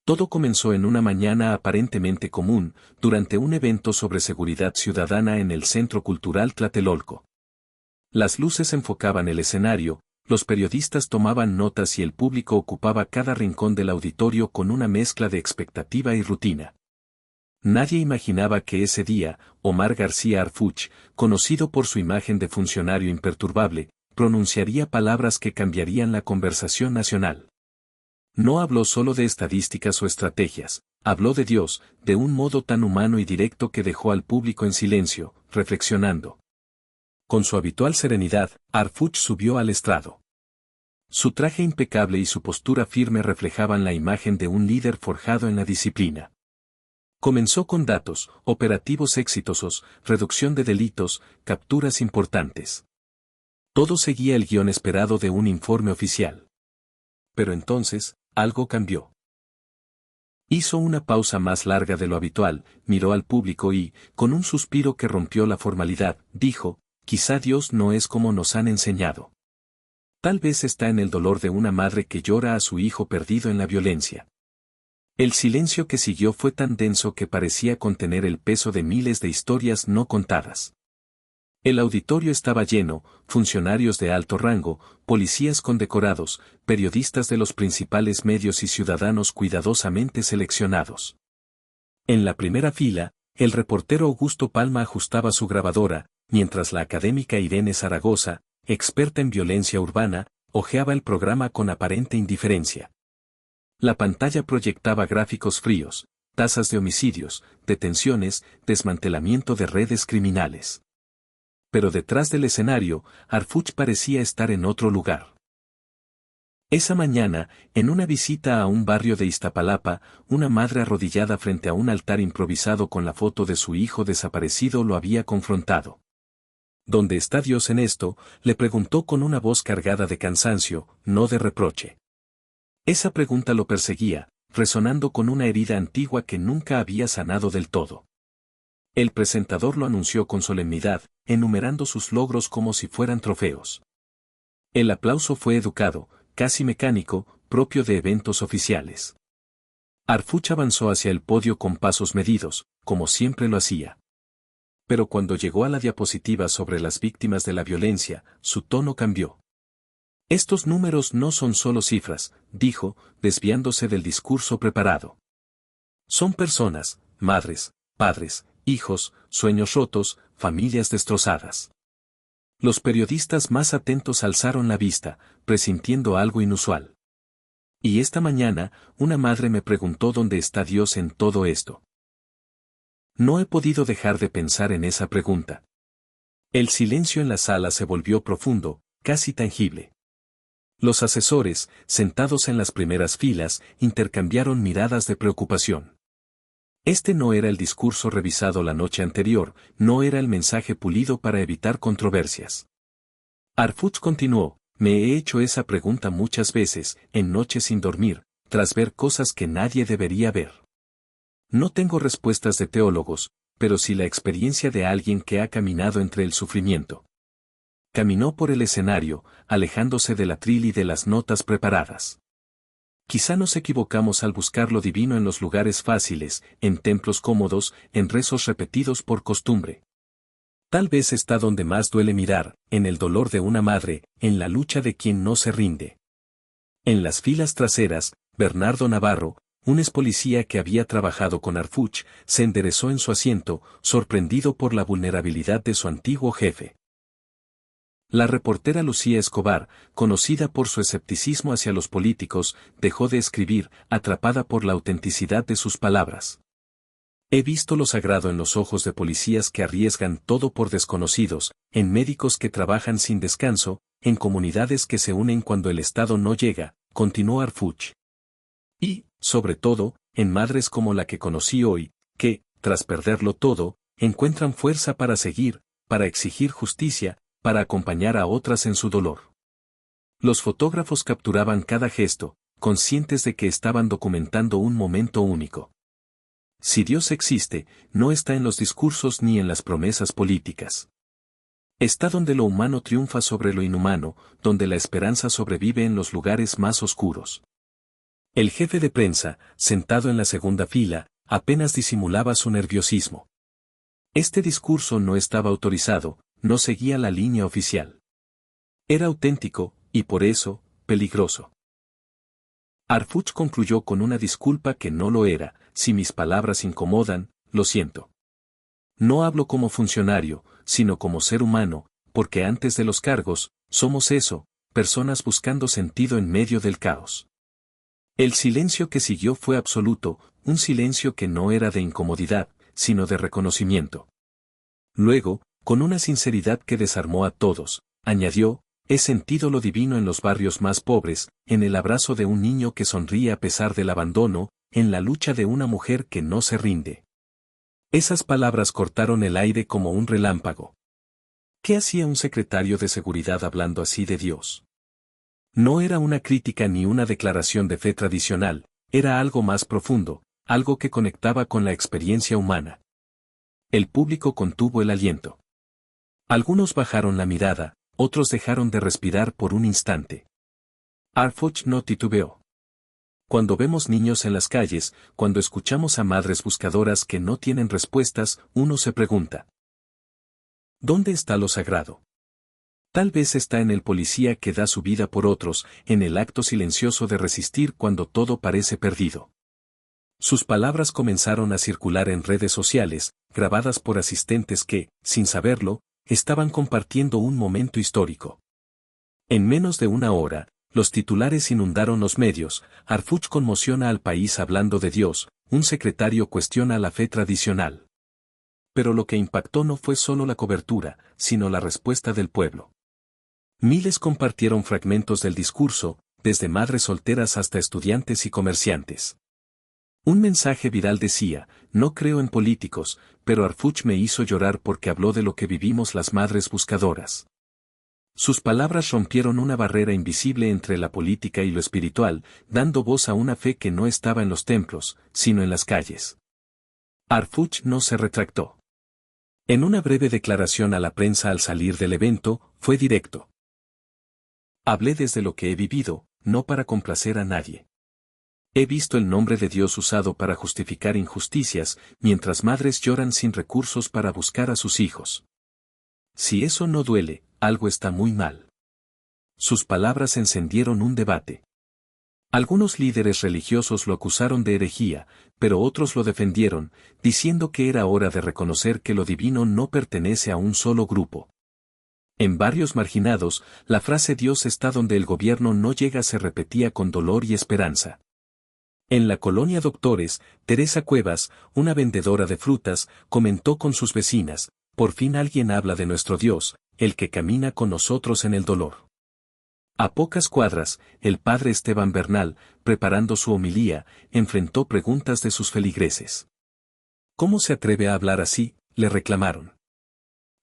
Todo comenzó en una mañana aparentemente común, durante un evento sobre seguridad ciudadana en el Centro Cultural Tlatelolco. Las luces enfocaban el escenario, los periodistas tomaban notas y el público ocupaba cada rincón del auditorio con una mezcla de expectativa y rutina. Nadie imaginaba que ese día, Omar García Harfuch, conocido por su imagen de funcionario imperturbable, pronunciaría palabras que cambiarían la conversación nacional. No habló solo de estadísticas o estrategias, habló de Dios, de un modo tan humano y directo que dejó al público en silencio, reflexionando. Con su habitual serenidad, Harfuch subió al estrado. Su traje impecable y su postura firme reflejaban la imagen de un líder forjado en la disciplina. Comenzó con datos, operativos exitosos, reducción de delitos, capturas importantes. Todo seguía el guión esperado de un informe oficial. Pero entonces, algo cambió. Hizo una pausa más larga de lo habitual, miró al público y, con un suspiro que rompió la formalidad, dijo, quizá Dios no es como nos han enseñado. Tal vez está en el dolor de una madre que llora a su hijo perdido en la violencia. El silencio que siguió fue tan denso que parecía contener el peso de miles de historias no contadas. El auditorio estaba lleno, funcionarios de alto rango, policías condecorados, periodistas de los principales medios y ciudadanos cuidadosamente seleccionados. En la primera fila, el reportero Augusto Palma ajustaba su grabadora, mientras la académica Irene Zaragoza, experta en violencia urbana, hojeaba el programa con aparente indiferencia. La pantalla proyectaba gráficos fríos, tasas de homicidios, detenciones, desmantelamiento de redes criminales. Pero detrás del escenario, Harfuch parecía estar en otro lugar. Esa mañana, en una visita a un barrio de Iztapalapa, una madre arrodillada frente a un altar improvisado con la foto de su hijo desaparecido lo había confrontado. ¿Dónde está Dios en esto?, le preguntó con una voz cargada de cansancio, no de reproche. Esa pregunta lo perseguía, resonando con una herida antigua que nunca había sanado del todo. El presentador lo anunció con solemnidad, enumerando sus logros como si fueran trofeos. El aplauso fue educado, casi mecánico, propio de eventos oficiales. Harfuch avanzó hacia el podio con pasos medidos, como siempre lo hacía. Pero cuando llegó a la diapositiva sobre las víctimas de la violencia, su tono cambió. Estos números no son solo cifras, dijo, desviándose del discurso preparado. Son personas, madres, padres, hijos, sueños rotos, familias destrozadas. Los periodistas más atentos alzaron la vista, presintiendo algo inusual. Y esta mañana, una madre me preguntó dónde está Dios en todo esto. No he podido dejar de pensar en esa pregunta. El silencio en la sala se volvió profundo, casi tangible. Los asesores, sentados en las primeras filas, intercambiaron miradas de preocupación. Este no era el discurso revisado la noche anterior, no era el mensaje pulido para evitar controversias. Harfuch continuó, me he hecho esa pregunta muchas veces, en noches sin dormir, tras ver cosas que nadie debería ver. No tengo respuestas de teólogos, pero sí la experiencia de alguien que ha caminado entre el sufrimiento. Caminó por el escenario, alejándose del atril y de las notas preparadas. Quizá nos equivocamos al buscar lo divino en los lugares fáciles, en templos cómodos, en rezos repetidos por costumbre. Tal vez está donde más duele mirar, en el dolor de una madre, en la lucha de quien no se rinde. En las filas traseras, Bernardo Navarro, un expolicía que había trabajado con Harfuch, se enderezó en su asiento, sorprendido por la vulnerabilidad de su antiguo jefe. La reportera Lucía Escobar, conocida por su escepticismo hacia los políticos, dejó de escribir, atrapada por la autenticidad de sus palabras. He visto lo sagrado en los ojos de policías que arriesgan todo por desconocidos, en médicos que trabajan sin descanso, en comunidades que se unen cuando el Estado no llega, continuó Harfuch. Y, sobre todo, en madres como la que conocí hoy, que, tras perderlo todo, encuentran fuerza para seguir, para exigir justicia, para acompañar a otras en su dolor. Los fotógrafos capturaban cada gesto, conscientes de que estaban documentando un momento único. Si Dios existe, no está en los discursos ni en las promesas políticas. Está donde lo humano triunfa sobre lo inhumano, donde la esperanza sobrevive en los lugares más oscuros. El jefe de prensa, sentado en la segunda fila, apenas disimulaba su nerviosismo. Este discurso no estaba autorizado, no seguía la línea oficial. Era auténtico, y por eso, peligroso. Harfuch concluyó con una disculpa que no lo era: si mis palabras incomodan, lo siento. No hablo como funcionario, sino como ser humano, porque antes de los cargos, somos eso, personas buscando sentido en medio del caos. El silencio que siguió fue absoluto, un silencio que no era de incomodidad, sino de reconocimiento. Luego, con una sinceridad que desarmó a todos, añadió: he sentido lo divino en los barrios más pobres, en el abrazo de un niño que sonríe a pesar del abandono, en la lucha de una mujer que no se rinde. Esas palabras cortaron el aire como un relámpago. ¿Qué hacía un secretario de seguridad hablando así de Dios? No era una crítica ni una declaración de fe tradicional, era algo más profundo, algo que conectaba con la experiencia humana. El público contuvo el aliento. Algunos bajaron la mirada, otros dejaron de respirar por un instante. Harfuch no titubeó. Cuando vemos niños en las calles, cuando escuchamos a madres buscadoras que no tienen respuestas, uno se pregunta: ¿dónde está lo sagrado? Tal vez está en el policía que da su vida por otros, en el acto silencioso de resistir cuando todo parece perdido. Sus palabras comenzaron a circular en redes sociales, grabadas por asistentes que, sin saberlo, estaban compartiendo un momento histórico. En menos de una hora, los titulares inundaron los medios: Harfuch conmociona al país hablando de Dios, un secretario cuestiona la fe tradicional. Pero lo que impactó no fue solo la cobertura, sino la respuesta del pueblo. Miles compartieron fragmentos del discurso, desde madres solteras hasta estudiantes y comerciantes. Un mensaje viral decía: no creo en políticos, pero Harfuch me hizo llorar porque habló de lo que vivimos las madres buscadoras. Sus palabras rompieron una barrera invisible entre la política y lo espiritual, dando voz a una fe que no estaba en los templos, sino en las calles. Harfuch no se retractó. En una breve declaración a la prensa al salir del evento, fue directo. Hablé desde lo que he vivido, no para complacer a nadie. He visto el nombre de Dios usado para justificar injusticias, mientras madres lloran sin recursos para buscar a sus hijos. Si eso no duele, algo está muy mal. Sus palabras encendieron un debate. Algunos líderes religiosos lo acusaron de herejía, pero otros lo defendieron, diciendo que era hora de reconocer que lo divino no pertenece a un solo grupo. En barrios marginados, la frase Dios está donde el gobierno no llega se repetía con dolor y esperanza. En la colonia Doctores, Teresa Cuevas, una vendedora de frutas, comentó con sus vecinas: por fin alguien habla de nuestro Dios, el que camina con nosotros en el dolor. A pocas cuadras, el padre Esteban Bernal, preparando su homilía, enfrentó preguntas de sus feligreses. ¿Cómo se atreve a hablar así?, le reclamaron.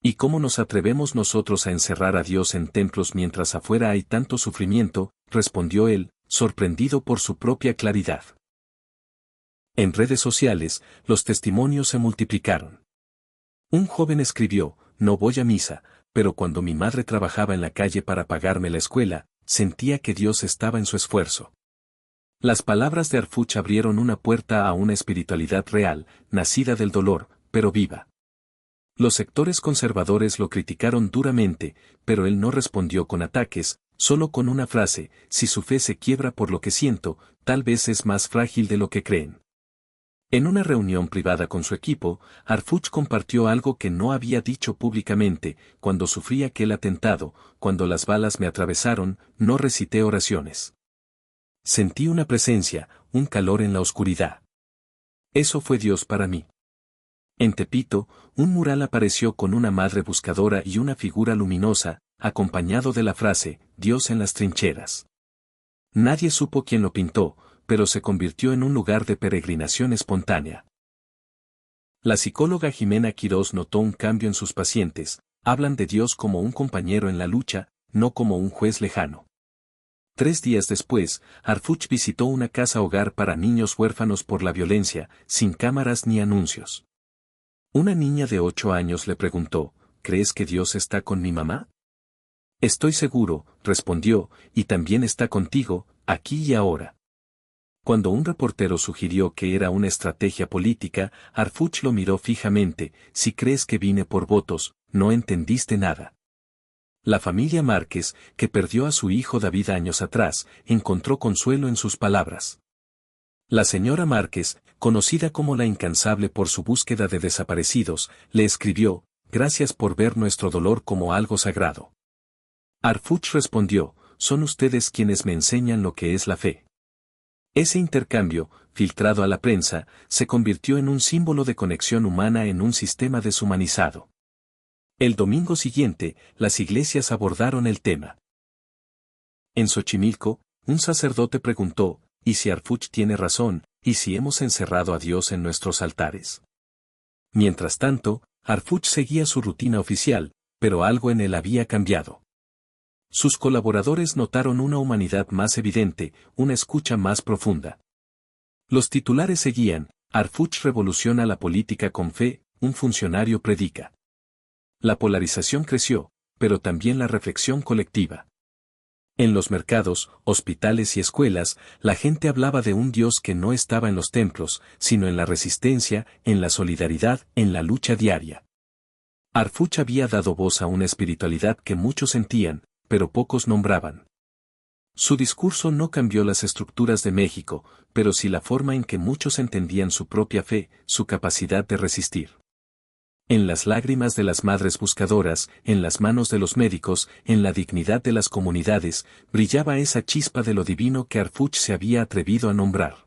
¿Y cómo nos atrevemos nosotros a encerrar a Dios en templos mientras afuera hay tanto sufrimiento?, respondió él, sorprendido por su propia claridad. En redes sociales, los testimonios se multiplicaron. Un joven escribió: no voy a misa, pero cuando mi madre trabajaba en la calle para pagarme la escuela, sentía que Dios estaba en su esfuerzo. Las palabras de Harfuch abrieron una puerta a una espiritualidad real, nacida del dolor, pero viva. Los sectores conservadores lo criticaron duramente, pero él no respondió con ataques, solo con una frase: si su fe se quiebra por lo que siento, tal vez es más frágil de lo que creen. En una reunión privada con su equipo, Harfuch compartió algo que no había dicho públicamente: cuando sufrí aquel atentado, cuando las balas me atravesaron, no recité oraciones. Sentí una presencia, un calor en la oscuridad. Eso fue Dios para mí. En Tepito, un mural apareció con una madre buscadora y una figura luminosa, acompañado de la frase: Dios en las trincheras. Nadie supo quién lo pintó, pero se convirtió en un lugar de peregrinación espontánea. La psicóloga Jimena Quirós notó un cambio en sus pacientes: hablan de Dios como un compañero en la lucha, no como un juez lejano. 3 días después, Harfuch visitó una casa hogar para niños huérfanos por la violencia, sin cámaras ni anuncios. Una niña de 8 años le preguntó: ¿crees que Dios está con mi mamá? Estoy seguro, respondió, y también está contigo, aquí y ahora. Cuando un reportero sugirió que era una estrategia política, Harfuch lo miró fijamente: si crees que vine por votos, no entendiste nada. La familia Márquez, que perdió a su hijo David años atrás, encontró consuelo en sus palabras. La señora Márquez, conocida como la incansable por su búsqueda de desaparecidos, le escribió: gracias por ver nuestro dolor como algo sagrado. Harfuch respondió: son ustedes quienes me enseñan lo que es la fe. Ese intercambio, filtrado a la prensa, se convirtió en un símbolo de conexión humana en un sistema deshumanizado. El domingo siguiente, las iglesias abordaron el tema. En Xochimilco, un sacerdote preguntó: ¿y si Harfuch tiene razón, y si hemos encerrado a Dios en nuestros altares? Mientras tanto, Harfuch seguía su rutina oficial, pero algo en él había cambiado. Sus colaboradores notaron una humanidad más evidente, una escucha más profunda. Los titulares seguían: Harfuch revoluciona la política con fe, un funcionario predica. La polarización creció, pero también la reflexión colectiva. En los mercados, hospitales y escuelas, la gente hablaba de un Dios que no estaba en los templos, sino en la resistencia, en la solidaridad, en la lucha diaria. Harfuch había dado voz a una espiritualidad que muchos sentían, pero pocos nombraban. Su discurso no cambió las estructuras de México, pero sí la forma en que muchos entendían su propia fe, su capacidad de resistir. En las lágrimas de las madres buscadoras, en las manos de los médicos, en la dignidad de las comunidades, brillaba esa chispa de lo divino que Harfuch se había atrevido a nombrar.